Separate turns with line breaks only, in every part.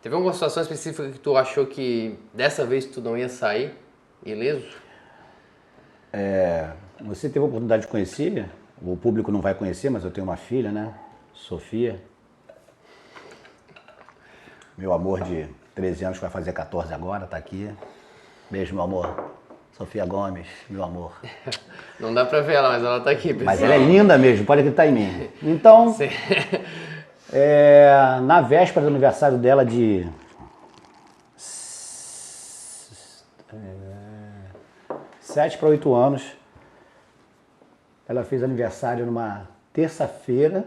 Teve alguma situação específica que tu achou que dessa vez tu não ia sair ileso?
Você teve a oportunidade de conhecer, o público não vai conhecer, mas eu tenho uma filha, né? Sofia. Meu amor de 13 anos, que vai fazer 14 agora, tá aqui. Beijo, meu amor. Sofia Gomes, meu amor.
Não dá pra ver ela, mas ela tá aqui, pessoal.
Mas ela é linda mesmo, pode acreditar em mim. Então,
Sim.
na véspera do aniversário dela de 7 para 8 anos, ela fez aniversário numa terça-feira,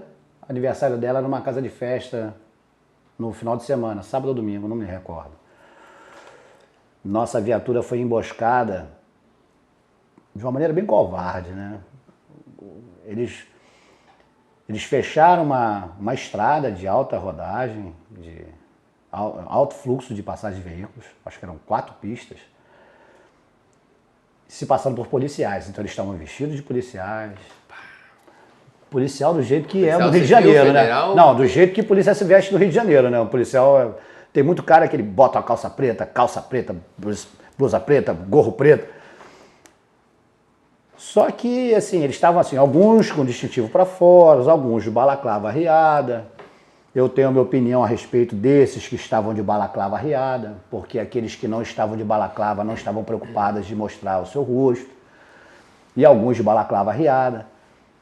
aniversário dela numa casa de festa no final de semana, sábado ou domingo, não me recordo. Nossa viatura foi emboscada de uma maneira bem covarde, né? Eles fecharam uma estrada de alta rodagem, de alto fluxo de passagem de veículos, acho que eram 4 pistas, se passando por policiais. Então eles estavam vestidos de policiais. Policial do jeito que é no Rio de Janeiro, federal, né? Não, do jeito que a polícia se veste no Rio de Janeiro, né? O policial, tem muito cara que ele bota a calça preta, blusa preta, gorro preto. Só que, assim, eles estavam assim, alguns com distintivo para fora, alguns de balaclava arriada. Eu tenho a minha opinião a respeito desses que estavam de balaclava arriada, porque aqueles que não estavam de balaclava não estavam preocupados de mostrar o seu rosto. E alguns de balaclava arriada.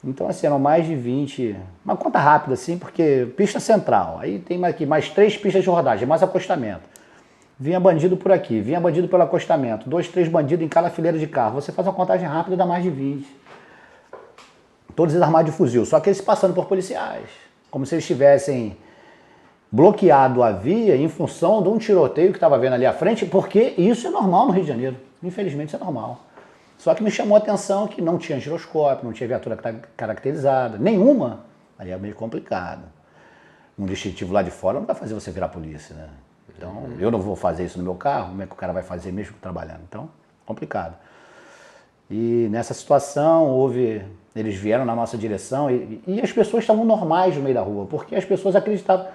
Então, assim, eram mais de 20, uma conta rápida, assim, porque pista central, aí tem aqui mais 3 pistas de rodagem, mais acostamento. Vinha bandido por aqui, vinha bandido pelo acostamento, 2, 3 bandidos em cada fileira de carro. Você faz uma contagem rápida, dá mais de 20. Todos eles armados de fuzil, só que eles passando por policiais, como se eles tivessem bloqueado a via em função de um tiroteio que estava vendo ali à frente, porque isso é normal no Rio de Janeiro, infelizmente isso é normal. Só que me chamou a atenção que não tinha giroscópio, não tinha viatura caracterizada, nenhuma. Ali é meio complicado. Um distintivo lá de fora não vai fazer você virar polícia, né? Então, eu não vou fazer isso no meu carro, como é que o cara vai fazer mesmo trabalhando? Então, complicado. E nessa situação, eles vieram na nossa direção e as pessoas estavam normais no meio da rua, porque as pessoas acreditavam.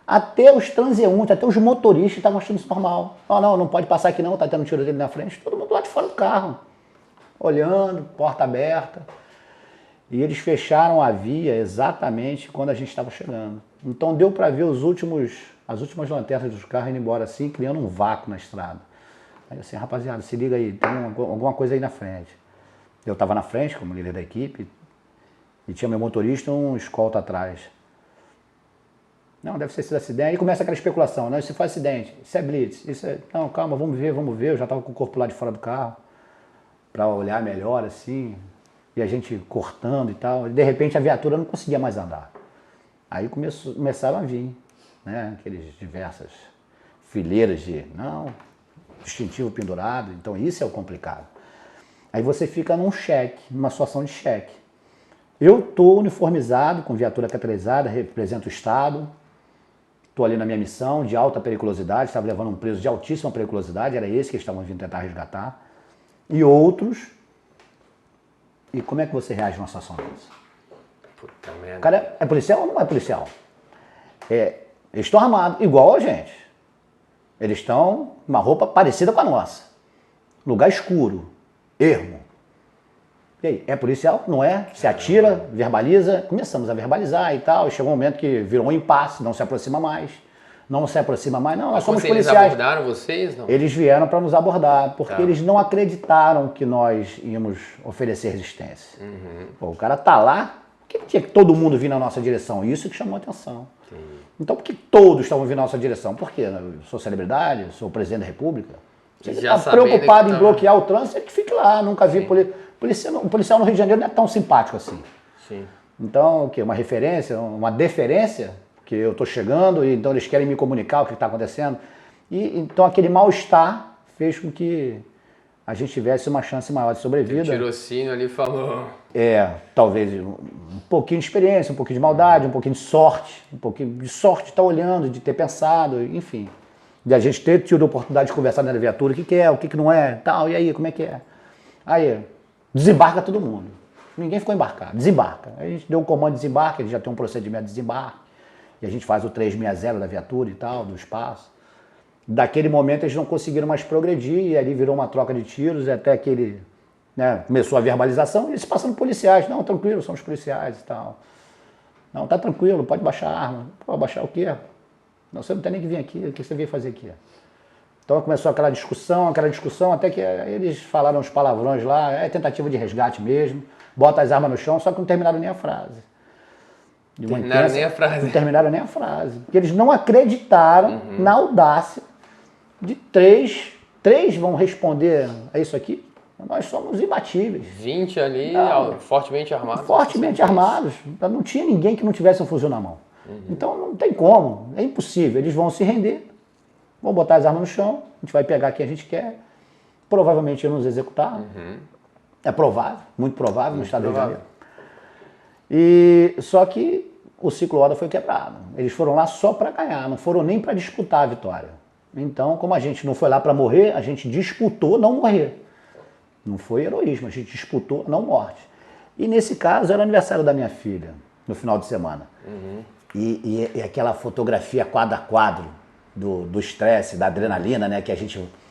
Até os transeuntes, até os motoristas estavam achando isso normal. Não pode passar aqui não, tá tendo um tiro dele na frente. Todo mundo lá de fora do carro, olhando, porta aberta. E eles fecharam a via exatamente quando a gente estava chegando. Então deu para ver as últimas lanternas dos carros indo embora assim, criando um vácuo na estrada. Aí assim, rapaziada, se liga aí, tem alguma coisa aí na frente. Eu estava na frente, como líder da equipe, e tinha meu motorista e um escolta atrás. Não, deve ter sido acidente. Aí começa aquela especulação, não, isso foi acidente, isso é blitz, isso é... Não, calma, vamos ver. Eu já estava com o corpo lá de fora do carro, para olhar melhor assim, e a gente cortando e tal. E de repente a viatura não conseguia mais andar. Aí começaram a vir, né, aqueles diversas fileiras distintivo pendurado. Então isso é o complicado. Aí você fica numa situação de cheque. Eu estou uniformizado, com viatura caracterizada, represento o Estado, estou ali na minha missão de alta periculosidade, estava levando um preso de altíssima periculosidade, era esse que eles estavam vindo tentar resgatar. E outros. E como é que você reage numa situação dessa?
Puta merda.
O cara é policial ou não é policial? Eles estão armados, igual a gente. Eles estão com uma roupa parecida com a nossa. Lugar escuro, ermo. E aí, é policial? Não é? Se atira, verbaliza. Começamos a verbalizar e tal. E chegou um momento que virou um impasse, não se aproxima mais. Não, nós somos policiais.
Eles abordaram vocês? Não?
Eles vieram para nos abordar, porque eles não acreditaram que nós íamos oferecer resistência. Pô, o cara tá lá, por que tinha que todo mundo vir na nossa direção? Isso que chamou a atenção. Então, por que todos estavam vindo na nossa direção? Por quê? Eu sou celebridade, sou presidente da República. Se ele está preocupado em bloquear o trânsito, ele que fique lá. Nunca vi o policial no Rio de Janeiro não é tão simpático assim.
Sim.
Então, o quê? Uma referência, uma deferência, que eu estou chegando e então eles querem me comunicar o que está acontecendo. E então aquele mal-estar fez com que a gente tivesse uma chance maior de sobrevida.
O tirocínio ali falou...
Talvez um pouquinho de experiência, um pouquinho de maldade, um pouquinho de sorte de estar olhando, de ter pensado, enfim. De a gente ter tido a oportunidade de conversar na viatura, o que é, o que não é, tal, e aí, como é que é? Aí, desembarca todo mundo. Ninguém ficou embarcado, desembarca. Aí a gente deu um comando de desembarque, ele já tem um procedimento de desembarque. e a gente faz o 360 da viatura e tal, do espaço. Daquele momento eles não conseguiram mais progredir e ali virou uma troca de tiros, até que ele, né, começou a verbalização e eles passando policiais. Não, tranquilo, são os policiais e tal. Não, tá tranquilo, pode baixar a arma. Pode baixar o quê? Não, você não tem nem que vir aqui, o que você veio fazer aqui? Então começou aquela discussão, até que eles falaram os palavrões lá, é tentativa de resgate mesmo, bota as armas no chão, só que não terminaram nem a frase.
Terminaram nem a frase.
Não terminaram nem a frase. Porque eles não acreditaram na audácia de três vão responder a isso aqui. Nós somos imbatíveis.
20 ali, fortemente armados.
Fortemente armados. Não tinha ninguém que não tivesse um fuzil na mão. Então não tem como, é impossível. Eles vão se render, vão botar as armas no chão, a gente vai pegar quem a gente quer, provavelmente iam nos executar. É provável, muito provável no estado do Rio de Janeiro. E só que o ciclo Oda foi quebrado. Eles foram lá só para ganhar, não foram nem para disputar a vitória. Então, como a gente não foi lá para morrer, a gente disputou não morrer. Não foi heroísmo, a gente disputou não morte. E nesse caso era aniversário da minha filha, no final de semana. E aquela fotografia quadro a quadro do estresse, da adrenalina, né? Que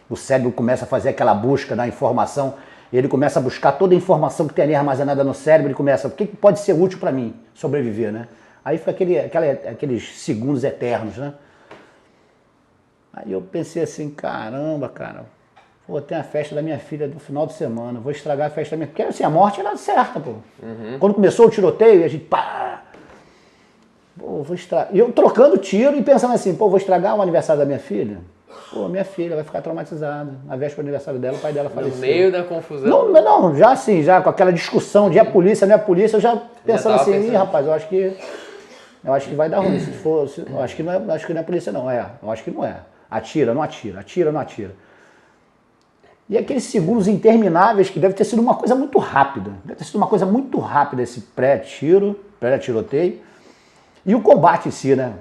o cérebro começa a fazer aquela busca da informação, ele começa a buscar toda a informação que tem ali armazenada no cérebro, ele começa, o que pode ser útil para mim sobreviver, né? Aí foi aqueles segundos eternos, né? Aí eu pensei assim, caramba, cara, pô, tem a festa da minha filha do final de semana, vou estragar a festa da minha filha. Porque assim, a morte era certa, pô. Quando começou o tiroteio, a gente, pá, pô, vou estragar. E eu trocando tiro e pensando assim, pô, vou estragar o aniversário da minha filha? Pô, minha filha vai ficar traumatizada. Na véspera do aniversário dela, o pai dela faleceu.
No meio da confusão.
Não, já assim, já com aquela discussão de é polícia, não é polícia, eu já pensando assim, ih, rapaz, eu acho que vai dar ruim. Se for, eu acho que não é polícia, não. Eu acho que não é. Atira, não atira, atira, não atira. E aqueles segundos intermináveis, que deve ter sido uma coisa muito rápida. Deve ter sido uma coisa muito rápida esse pré-tiroteio. E o combate em si, né?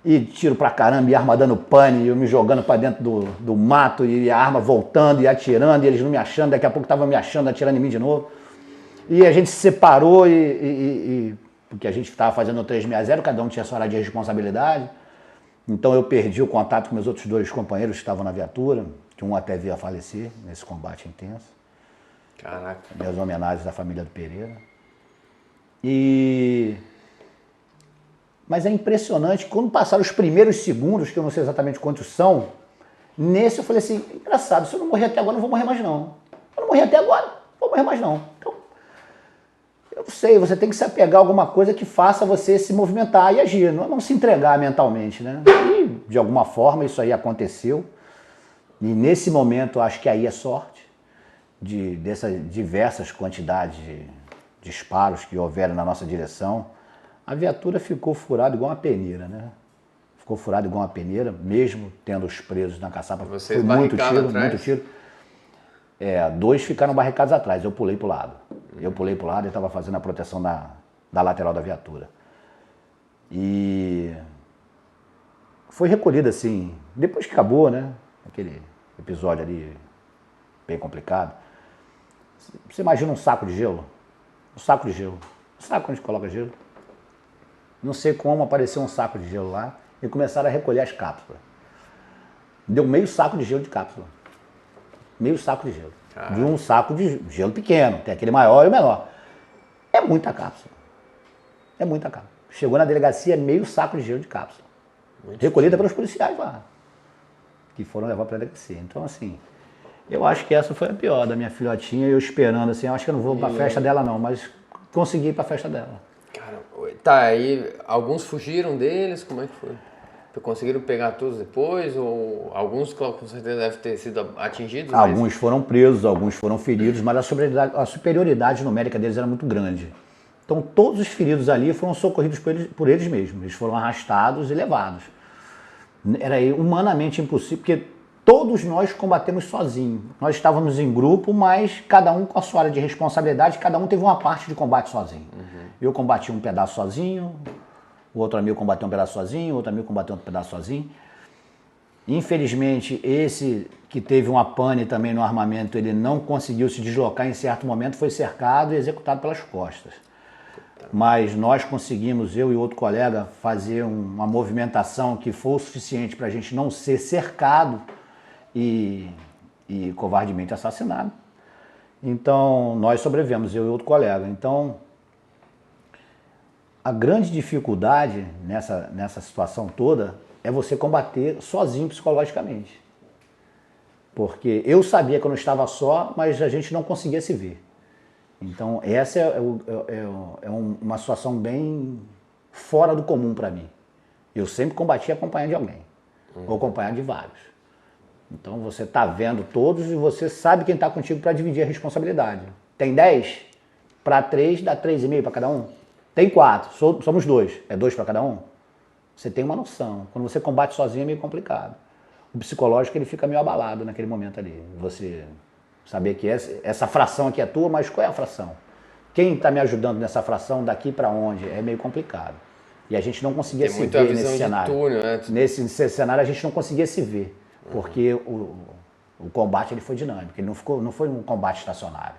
E tiro pra caramba, e arma dando pane, e eu me jogando pra dentro do mato, e a arma voltando e atirando, e eles não me achando, daqui a pouco estavam me achando, atirando em mim de novo. E a gente se separou, porque a gente estava fazendo o 360, cada um tinha sua área de responsabilidade. Então eu perdi o contato com meus outros dois companheiros que estavam na viatura, que um até veio a falecer nesse combate intenso.
Caraca.
Minhas homenagens à família do Pereira. Mas é impressionante, quando passaram os primeiros segundos, que eu não sei exatamente quantos são, nesse eu falei assim, engraçado, se eu não morrer até agora, não vou morrer mais não. Eu não morri até agora, não vou morrer mais não. Então, eu sei, você tem que se apegar a alguma coisa que faça você se movimentar e agir, não se entregar mentalmente, né? E, de alguma forma, isso aí aconteceu. E nesse momento, eu acho que aí é sorte dessas diversas quantidades de disparos que houveram na nossa direção. A viatura ficou furada igual uma peneira, né? Ficou furada igual uma peneira, mesmo tendo os presos na caçapa.
Vocês
foi muito tiro,
atrás.
muito tiro. Dois ficaram barricados atrás, eu pulei pro lado. Eu pulei pro lado e estava fazendo a proteção da lateral da viatura. E foi recolhido assim, depois que acabou, né? Aquele episódio ali bem complicado. Você imagina um saco de gelo? Um saco de gelo. Um saco onde coloca gelo. Não sei como apareceu um saco de gelo lá e começaram a recolher as cápsulas. Deu meio saco de gelo de cápsula. Meio saco de gelo. De um saco de gelo pequeno, tem aquele maior e o menor. É muita cápsula. É muita cápsula. Chegou na delegacia meio saco de gelo de cápsula. Recolhida pelos policiais lá, que foram levar para a delegacia. Então, assim, eu acho que essa foi a pior da minha filhotinha, eu esperando, assim, eu acho que eu não vou para a festa dela não, mas consegui ir para a festa dela.
Cara, tá, aí alguns fugiram deles, como é que foi? Conseguiram pegar todos depois, ou alguns com certeza devem ter sido atingidos?
Alguns foram presos, alguns foram feridos, mas a superioridade numérica deles era muito grande. Então todos os feridos ali foram socorridos por eles mesmos, eles foram arrastados e levados. Era humanamente impossível, porque todos nós combatemos sozinhos. Nós estávamos em grupo, mas cada um com a sua área de responsabilidade, cada um teve uma parte de combate sozinho. Eu combati um pedaço sozinho, o outro amigo combateu um pedaço sozinho, o outro amigo combateu outro pedaço sozinho. Infelizmente, esse que teve uma pane também no armamento, ele não conseguiu se deslocar em certo momento, foi cercado e executado pelas costas. Mas nós conseguimos, eu e outro colega, fazer uma movimentação que foi o suficiente para a gente não ser cercado e covardemente assassinado. Então, nós sobrevivemos, eu e outro colega. Então, a grande dificuldade nessa situação toda é você combater sozinho psicologicamente. Porque eu sabia que eu não estava só, mas a gente não conseguia se ver. Então, essa é uma situação bem fora do comum para mim. Eu sempre combati acompanhado de alguém, ou acompanhado de vários. Então, você está vendo todos e você sabe quem está contigo para dividir a responsabilidade. Tem 10? Para 3, dá 3,5 para cada um. Tem 4, somos 2. É 2 para cada um? Você tem uma noção. Quando você combate sozinho é meio complicado. O psicológico ele fica meio abalado naquele momento ali. Você saber que essa fração aqui é tua, mas qual é a fração? Quem está me ajudando nessa fração, daqui para onde? É meio complicado. E a gente não conseguia se ver nesse cenário. Túnel, né? Nesse cenário a gente não conseguia se ver, porque o combate ele foi dinâmico, ele não foi um combate estacionário.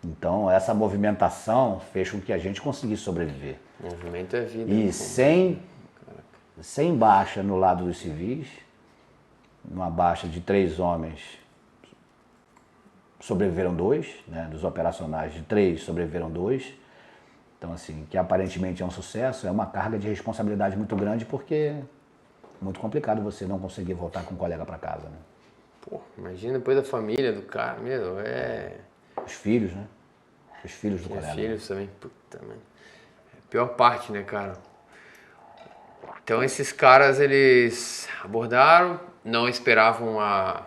Então essa movimentação fez com que a gente conseguisse sobreviver.
Movimento é vida.
E sem baixa no lado dos civis, uma baixa de 3 homens, sobreviveram 2, né? Dos operacionais de 3 sobreviveram 2. Então assim, que aparentemente é um sucesso, é uma carga de responsabilidade muito grande, porque é muito complicado você não conseguir voltar com um colega para casa, né?
Pô, imagina depois da família do cara, mesmo,
Os filhos, né? Os filhos do colega.
Os filhos também, puta, mano. É a pior parte, né, cara? Então esses caras, eles abordaram, não esperavam a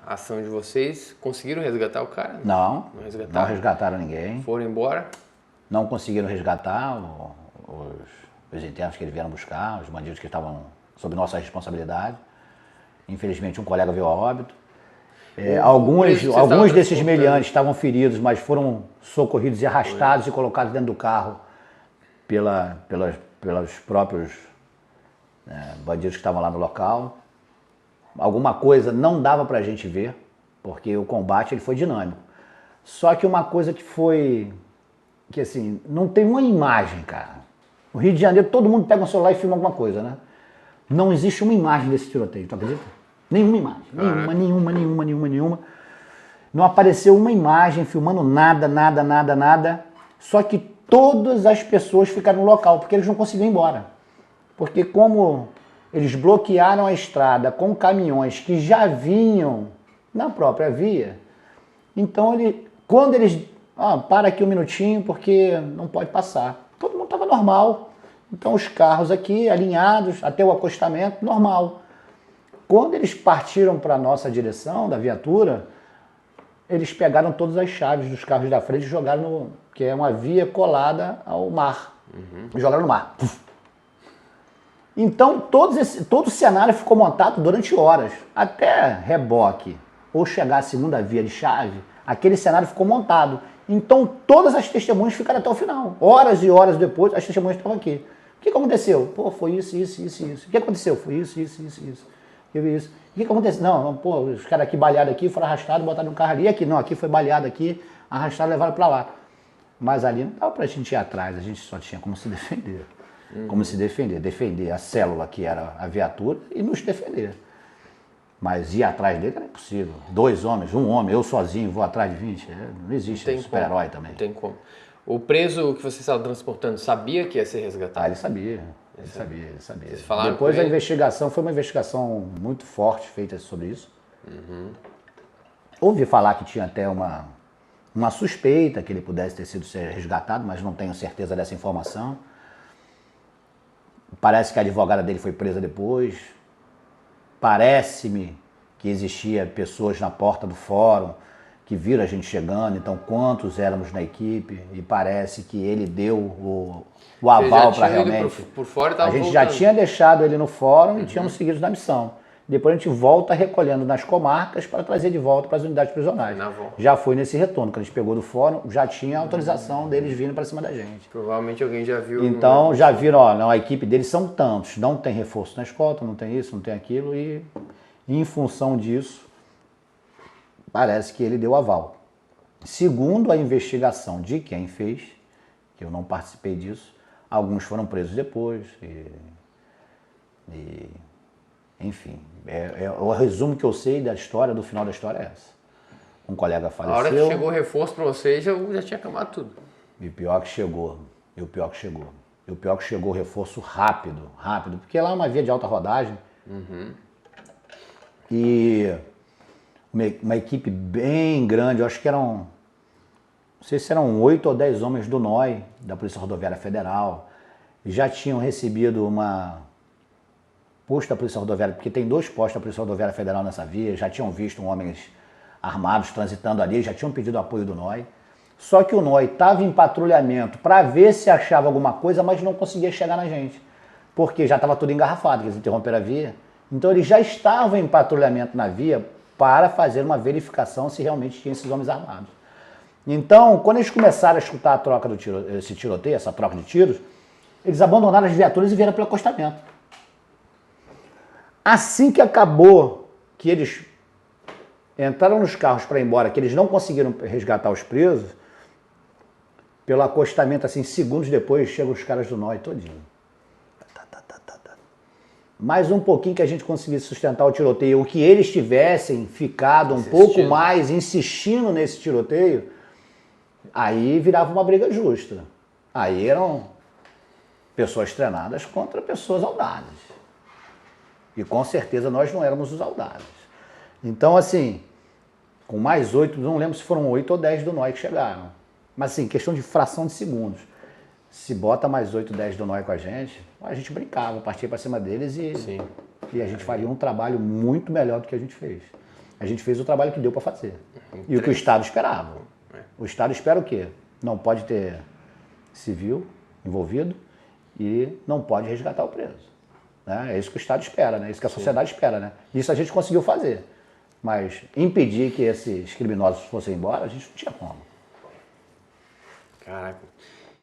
ação de vocês, conseguiram resgatar o cara?
Não resgataram ninguém.
Foram embora?
Não conseguiram resgatar os internos que eles vieram buscar, os bandidos que estavam sob nossa responsabilidade. Infelizmente um colega veio a óbito. Alguns desses meliantes estavam feridos, mas foram socorridos e arrastados e colocados dentro do carro pelos próprios bandidos que estavam lá no local. Alguma coisa não dava pra gente ver, porque o combate ele foi dinâmico. Só que uma coisa que assim, não tem uma imagem, cara. No Rio de Janeiro todo mundo pega um celular e filma alguma coisa, né? Não existe uma imagem desse tiroteio, tu acredita? Nenhuma imagem, nenhuma. Não apareceu uma imagem filmando nada. Só que todas as pessoas ficaram no local, porque eles não conseguiam ir embora. Porque como eles bloquearam a estrada com caminhões que já vinham na própria via, então quando eles... para aqui um minutinho porque não pode passar. Todo mundo estava normal. Então os carros aqui alinhados até o acostamento, normal. Quando eles partiram para a nossa direção, da viatura, eles pegaram todas as chaves dos carros da frente e jogaram que é uma via colada ao mar. Jogaram no mar. Então todo o cenário ficou montado durante horas. Até reboque ou chegar à segunda via de chave, aquele cenário ficou montado. Então todas as testemunhas ficaram até o final. Horas e horas depois, as testemunhas estavam aqui. O que aconteceu? Pô, foi isso. O que aconteceu? Foi isso. Eu vi isso. O que aconteceu? Não, os caras aqui baleados aqui, foram arrastados, botaram no carro ali. Aqui não, aqui foi baleado aqui, arrastaram, levaram pra lá. Mas ali não dava pra gente ir atrás, a gente só tinha como se defender. Como se defender. Defender a célula que era a viatura e nos defender. Mas ir atrás dele era impossível. 2 homens, um homem, eu sozinho vou atrás de 20. Não existe super-herói também.
Não tem como. O preso que você estava transportando sabia que ia ser resgatado?
Ele sabia. Vocês falaram depois a investigação foi uma investigação muito forte feita sobre isso. Ouvi falar que tinha até uma suspeita que ele pudesse ter sido resgatado, mas não tenho certeza dessa informação. Parece que a advogada dele foi presa depois. Parece-me que existia pessoas na porta do fórum que viram a gente chegando, então quantos éramos na equipe, e parece que ele deu o aval para realmente...
Por fora,
a gente já tinha deixado ele no fórum e tínhamos seguido na missão. Depois a gente volta recolhendo nas comarcas para trazer de volta para as unidades prisionais. Já foi nesse retorno, que a gente pegou do fórum, já tinha autorização deles vindo para cima da gente.
Provavelmente alguém já viu...
Então já viram, não, a equipe deles são tantos, não tem reforço na escolta, não tem isso, não tem aquilo, e em função disso, parece que ele deu aval. Segundo a investigação de quem fez, que eu não participei disso. Alguns foram presos depois. Enfim, o resumo que eu sei da história, do final da história é essa. Um colega faleceu.
A hora que chegou o reforço pra vocês, já tinha acabado tudo.
E o pior que chegou. E o pior que chegou o reforço rápido, porque lá é uma via de alta rodagem. E uma equipe bem grande, eu acho que eram, não sei se eram 8 ou 10 homens do NOI, da Polícia Rodoviária Federal, já tinham recebido posto da Polícia Rodoviária, porque tem 2 postos da Polícia Rodoviária Federal nessa via, já tinham visto homens armados transitando ali, já tinham pedido apoio do NOI. Só que o NOI estava em patrulhamento para ver se achava alguma coisa, mas não conseguia chegar na gente, porque já estava tudo engarrafado, eles interromperam a via. Então eles já estavam em patrulhamento na via para fazer uma verificação se realmente tinha esses homens armados. Então, quando eles começaram a escutar a troca esse tiroteio, essa troca de tiros, eles abandonaram as viaturas e vieram pelo acostamento. Assim que acabou, que eles entraram nos carros para ir embora, que eles não conseguiram resgatar os presos, pelo acostamento, assim, segundos depois, chegam os caras do NOI todinho. Mais um pouquinho que a gente conseguisse sustentar o tiroteio, o que eles tivessem ficado um pouco mais insistindo nesse tiroteio, aí virava uma briga justa. Aí eram pessoas treinadas contra pessoas audazes. E com certeza nós não éramos os audazes. Então, assim, com mais 8, não lembro se foram 8 ou 10 do NOI que chegaram. Mas, assim, questão de fração de segundos. Se bota mais 8, 10 do NOI com a gente brincava, partia para cima deles e a gente faria um trabalho muito melhor do que a gente fez. A gente fez o trabalho que deu para fazer. E o que o Estado esperava. O Estado espera o quê? Não pode ter civil envolvido e não pode resgatar o preso. Né? É isso que o Estado espera, né? É isso que a sociedade espera. Né? Isso a gente conseguiu fazer. Mas impedir que esses criminosos fossem embora, a gente não tinha como.
Caraca.